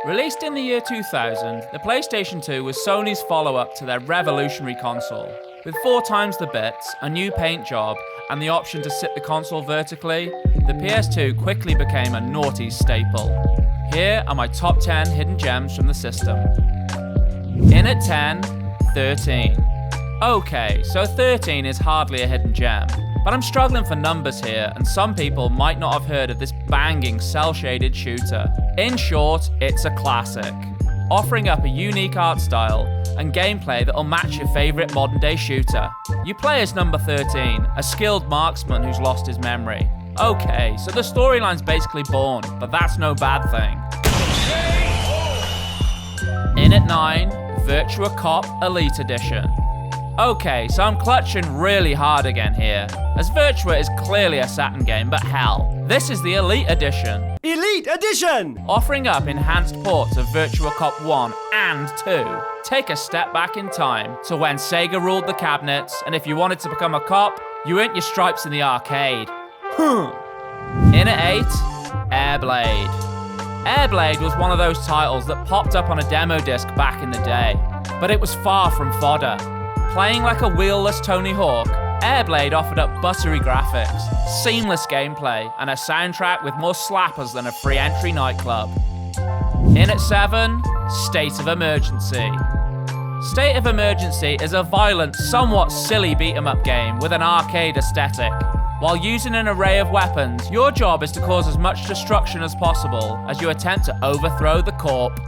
Released in the year 2000, the PlayStation 2 was Sony's follow-up to their revolutionary console. With 4 times the bits, a new paint job, and the option to sit the console vertically, the PS2 quickly became a naughty staple. Here are my top 10 hidden gems from the system. In at 10, 13. Okay, so 13 is hardly a hidden gem, but I'm struggling for numbers here, and some people might not have heard of this banging cel-shaded shooter. In short, it's a classic, offering up a unique art style and gameplay that'll match your favourite modern-day shooter. You play as number 13, a skilled marksman who's lost his memory. Okay, so the storyline's basically Born, but that's no bad thing. In at 9, Virtua Cop Elite Edition. Okay, so I'm clutching really hard again here, as Virtua is clearly a Saturn game, but hell, this is the Elite Edition. Elite Edition! Offering up enhanced ports of Virtua Cop 1 and 2. Take a step back in time to when Sega ruled the cabinets, and if you wanted to become a cop, you earned your stripes in the arcade. In at 8, Airblade. Airblade was one of those titles that popped up on a demo disc back in the day, but it was far from fodder. Playing like a wheelless Tony Hawk, Airblade offered up buttery graphics, seamless gameplay, and a soundtrack with more slappers than a free entry nightclub. In at 7, State of Emergency. State of Emergency is a violent, somewhat silly beat-em-up game with an arcade aesthetic. While using an array of weapons, your job is to cause as much destruction as possible as you attempt to overthrow the corp.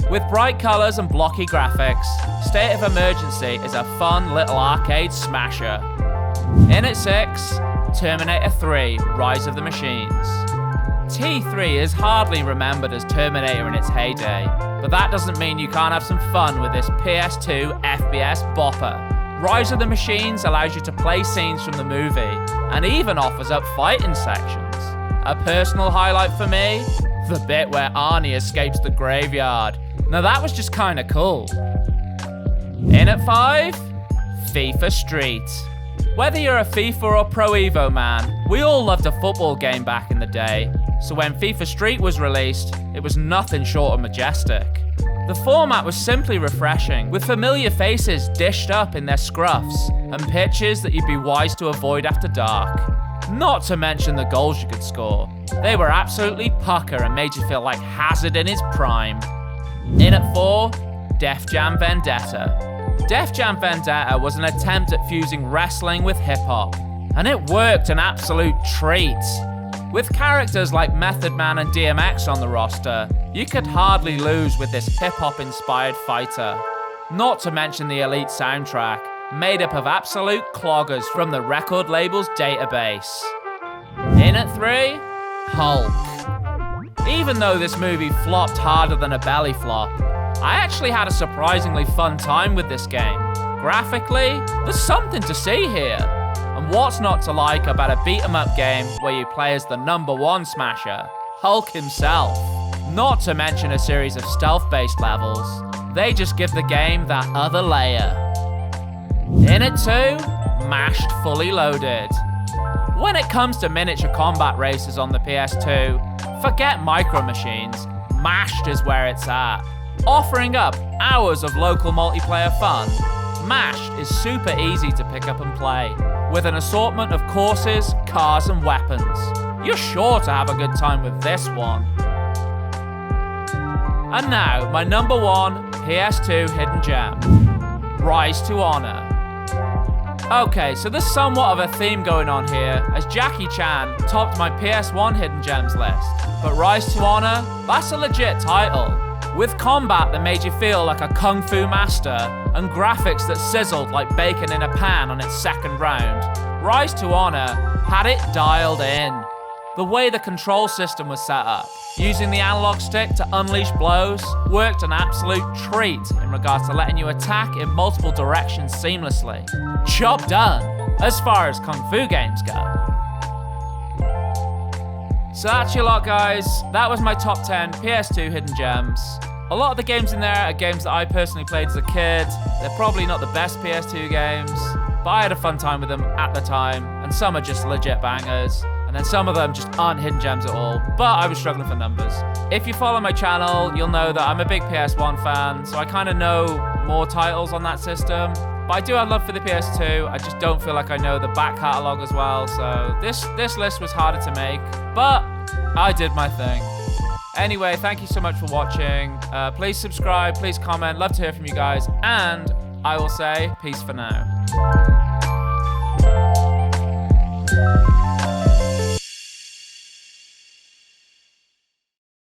With bright colours and blocky graphics, State of Emergency is a fun little arcade smasher. In at 6, Terminator 3, Rise of the Machines. T3 is hardly remembered as Terminator in its heyday, but that doesn't mean you can't have some fun with this PS2 FPS bopper. Rise of the Machines allows you to play scenes from the movie, and even offers up fighting sections. A personal highlight for me? The bit where Arnie escapes the graveyard. Now that was just kinda cool. In at 5, FIFA Street. Whether you're a FIFA or Pro Evo man, we all loved a football game back in the day, so when FIFA Street was released, it was nothing short of majestic. The format was simply refreshing, with familiar faces dished up in their scruffs, and pitches that you'd be wise to avoid after dark. Not to mention the goals you could score. They were absolutely pucker and made you feel like Hazard in his prime. In at 4, Def Jam Vendetta. Def Jam Vendetta was an attempt at fusing wrestling with hip-hop, and it worked an absolute treat. With characters like Method Man and DMX on the roster, you could hardly lose with this hip-hop inspired fighter. Not to mention the elite soundtrack, made up of absolute cloggers from the record label's database. In at 3, Hulk. Even though this movie flopped harder than a belly flop, I actually had a surprisingly fun time with this game. Graphically, there's something to see here. And what's not to like about a beat-em-up game where you play as the #1 smasher, Hulk himself? Not to mention a series of stealth-based levels. They just give the game that other layer. In at 2, Mashed Fully Loaded. When it comes to miniature combat races on the PS2, forget Micro Machines, Mashed is where it's at. Offering up hours of local multiplayer fun, Mashed is super easy to pick up and play, with an assortment of courses, cars and weapons. You're sure to have a good time with this one. And now, my #1 PS2 hidden gem, Rise to Honor. Okay, so there's somewhat of a theme going on here, as Jackie Chan topped my PS1 hidden gems list. But Rise to Honor, that's a legit title. With combat that made you feel like a kung fu master, and graphics that sizzled like bacon in a pan on its second round, Rise to Honor had it dialed in. The way the control system was set up, using the analog stick to unleash blows, worked an absolute treat in regards to letting you attack in multiple directions seamlessly. Job done, as far as kung fu games go. So that's your lot, guys. That was my top 10 PS2 hidden gems. A lot of the games in there are games that I personally played as a kid. They're probably not the best PS2 games, but I had a fun time with them at the time, and some are just legit bangers. And then some of them just aren't hidden gems at all, but I was struggling for numbers. If you follow my channel, you'll know that I'm a big PS1 fan, so I kind of know more titles on that system. But I do have love for the PS2, I just don't feel like I know the back catalogue as well, so this list was harder to make, but I did my thing. Anyway, thank you so much for watching. Please subscribe, please comment, love to hear from you guys, and I will say peace for now.